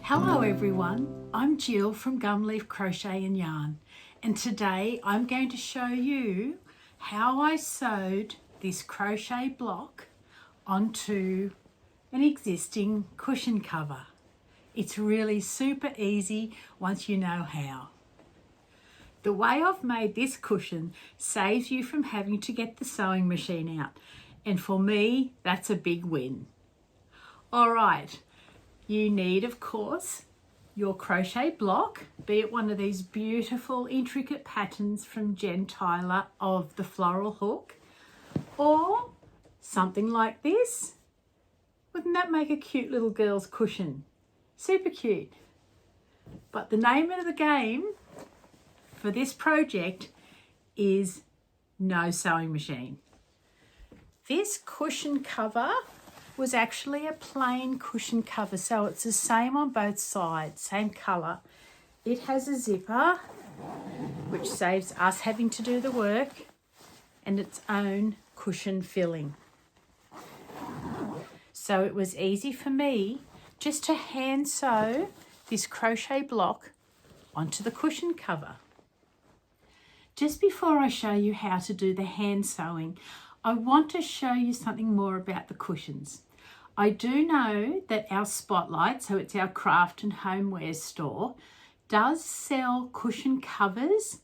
Hello everyone, I'm Jill from Gumleaf Crochet and Yarn, and today I'm going to show you how I sewed this crochet block onto an existing cushion cover. It's really super easy once you know how. The way I've made this cushion saves you from having to get the sewing machine out, and for me that's a big win. Alright, you need, of course, your crochet block, be it one of these beautiful intricate patterns from Jen Tyler of the Floral Hook, or something like this. Wouldn't that make a cute little girl's cushion? Super cute. But the name of the game for this project is no sewing machine. This cushion cover was actually a plain cushion cover, so it's the same on both sides, same colour. It has a zipper, which saves us having to do the work, and its own cushion filling. So it was easy for me just to hand sew this crochet block onto the cushion cover. Just before I show you how to do the hand sewing, I want to show you something more about the cushions. I do know that our Spotlight, so it's our craft and homeware store, does sell cushion covers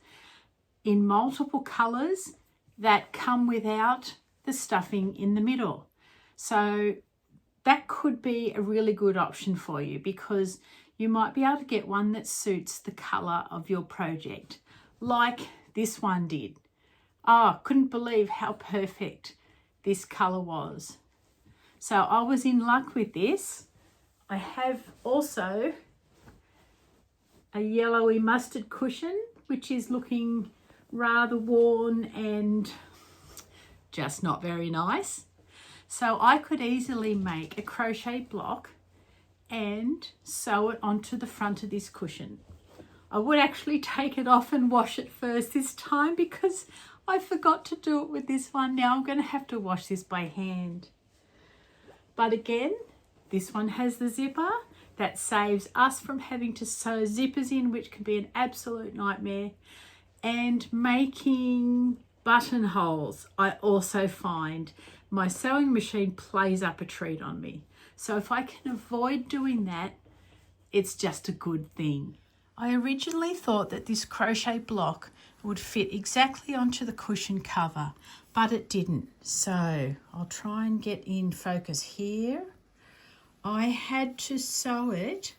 in multiple colours that come without the stuffing in the middle. So that could be a really good option for you, because you might be able to get one that suits the colour of your project, like this one did. Oh, couldn't believe how perfect this colour was. So I was in luck with this. I have also a yellowy mustard cushion, which is looking rather worn and just not very nice. So I could easily make a crochet block and sew it onto the front of this cushion. I would actually take it off and wash it first this time, because I forgot to do it with this one. Now I'm going to have to wash this by hand. But again, this one has the zipper. That saves us from having to sew zippers in, which can be an absolute nightmare. And making buttonholes, I also find my sewing machine plays up a treat on me. So if I can avoid doing that, it's just a good thing. I originally thought that this crochet block would fit exactly onto the cushion cover, but it didn't. So I'll try and get in focus here. I had to sew it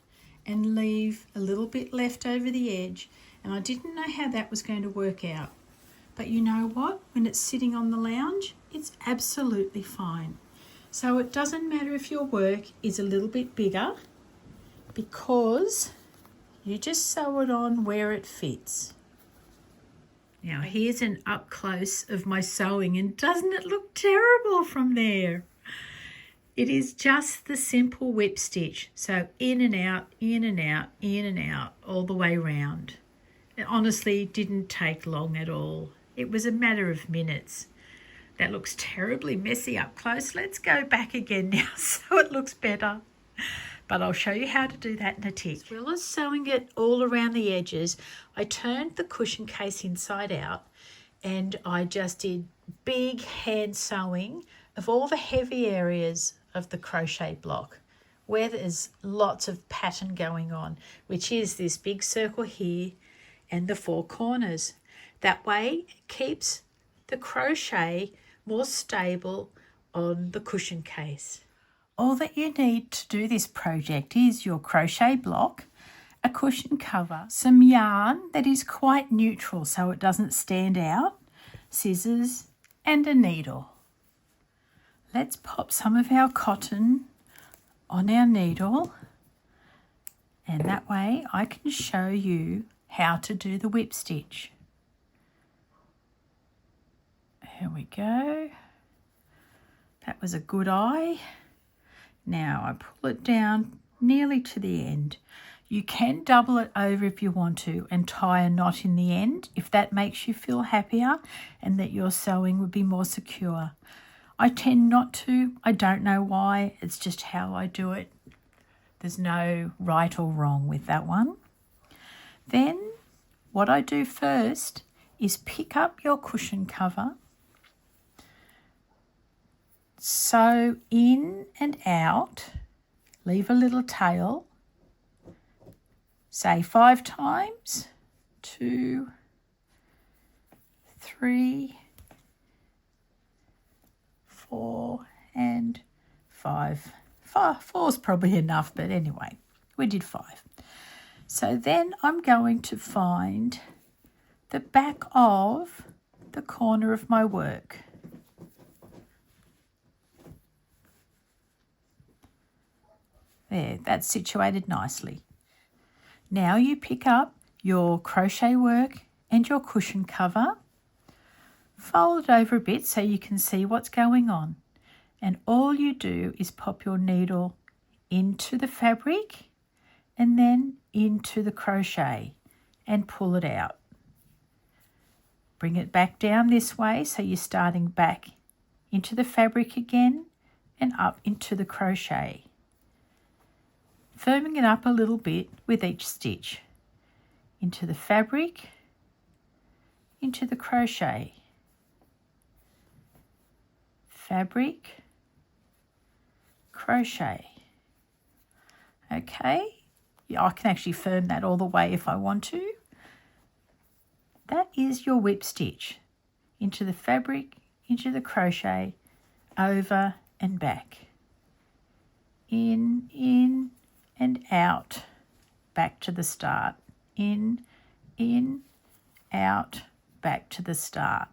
and leave a little bit left over the edge, and I didn't know how that was going to work out. But you know what? When it's sitting on the lounge, it's absolutely fine. So it doesn't matter if your work is a little bit bigger, because you just sew it on where it fits. Now here's an up close of my sewing, and doesn't it look terrible from there? It is just the simple whip stitch. So in and out, in and out, in and out, all the way round. It honestly didn't take long at all. It was a matter of minutes. That looks terribly messy up close. Let's go back again now so it looks better. But I'll show you how to do that in a tick. As well as sewing it all around the edges, I turned the cushion case inside out, and I just did big hand sewing of all the heavy areas of the crochet block where there's lots of pattern going on, which is this big circle here and the four corners. That way it keeps the crochet more stable on the cushion case. All that you need to do this project is your crochet block, a cushion cover, some yarn that is quite neutral so it doesn't stand out, scissors and a needle. Let's pop some of our cotton on our needle, and that way I can show you how to do the whip stitch. Here we go. That was a good eye. Now I pull it down nearly to the end. You can double it over if you want to and tie a knot in the end if that makes you feel happier and that your sewing would be more secure. I tend not to. I don't know why. It's just how I do it. There's no right or wrong with that one. Then what I do first is pick up your cushion cover, sew in and out, leave a little tail, say 5 times, 2, 3, 4 and 5. 4 is probably enough, but anyway, we did 5. So then I'm going to find the back of the corner of my work. There, that's situated nicely. Now you pick up your crochet work and your cushion cover, fold it over a bit so you can see what's going on. And all you do is pop your needle into the fabric and then into the crochet and pull it out. Bring it back down this way so you're starting back into the fabric again and up into the crochet. Firming it up a little bit with each stitch. Into the fabric, into the crochet. Fabric, crochet. Okay, yeah, I can actually firm that all the way if I want to. That is your whip stitch. Into the fabric, into the crochet, over and back. In, and out, back to the start. In, out, back to the start.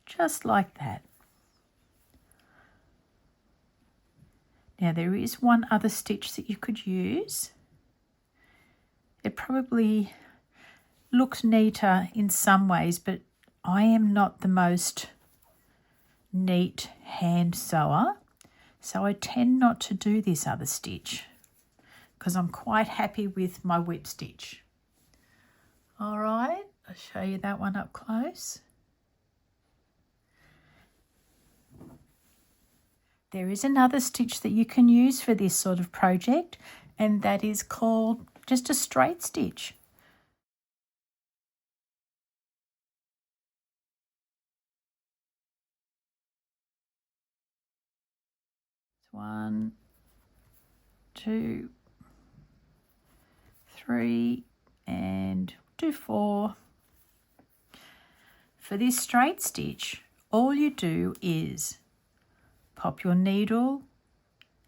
Just like that. Now there is one other stitch that you could use. It probably looks neater in some ways, but I am not the most neat hand sewer, so I tend not to do this other stitch because I'm quite happy with my whip stitch. All right, I'll show you that one up close. There is another stitch that you can use for this sort of project, and that is called just a straight stitch. One, 2, 3, and do 4. For this straight stitch, all you do is pop your needle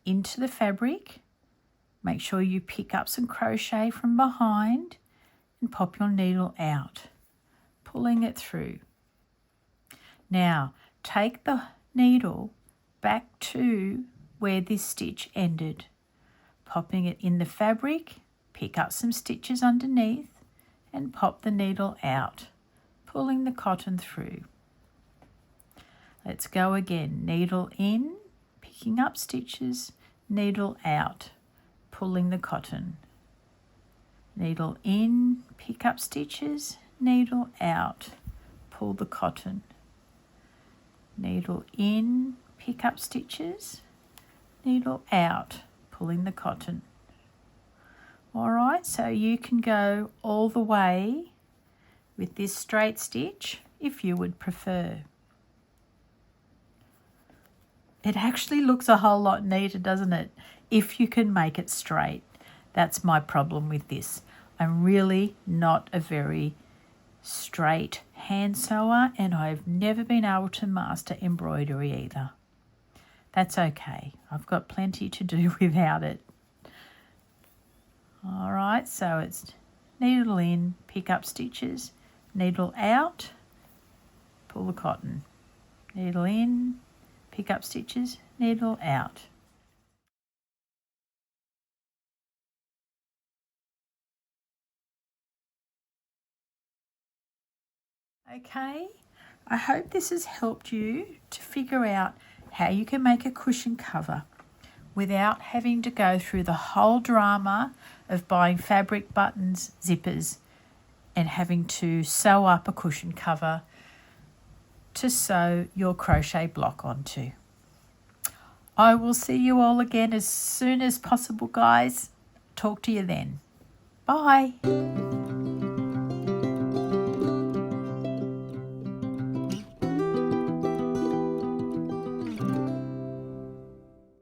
into the fabric, make sure you pick up some crochet from behind and pop your needle out, pulling it through. Now take the needle back to where this stitch ended, popping it in the fabric, pick up some stitches underneath and pop the needle out, pulling the cotton through. Let's go again. Needle in, picking up stitches, needle out, pulling the cotton. Needle in, pick up stitches, needle out, pull the cotton. Needle in, pick up stitches, needle out, pulling the cotton. All right, so you can go all the way with this straight stitch if you would prefer. It actually looks a whole lot neater, doesn't it? If you can make it straight. That's my problem with this. I'm really not a very straight hand sewer, and I've never been able to master embroidery either. That's okay. I've got plenty to do without it. All right, so it's needle in, pick up stitches, needle out, pull the cotton. Needle in, pick up stitches, needle out. Okay, I hope this has helped you to figure out how you can make a cushion cover without having to go through the whole drama of buying fabric, buttons, zippers, and having to sew up a cushion cover to sew your crochet block onto. I will see you all again as soon as possible, guys. Talk to you then. Bye.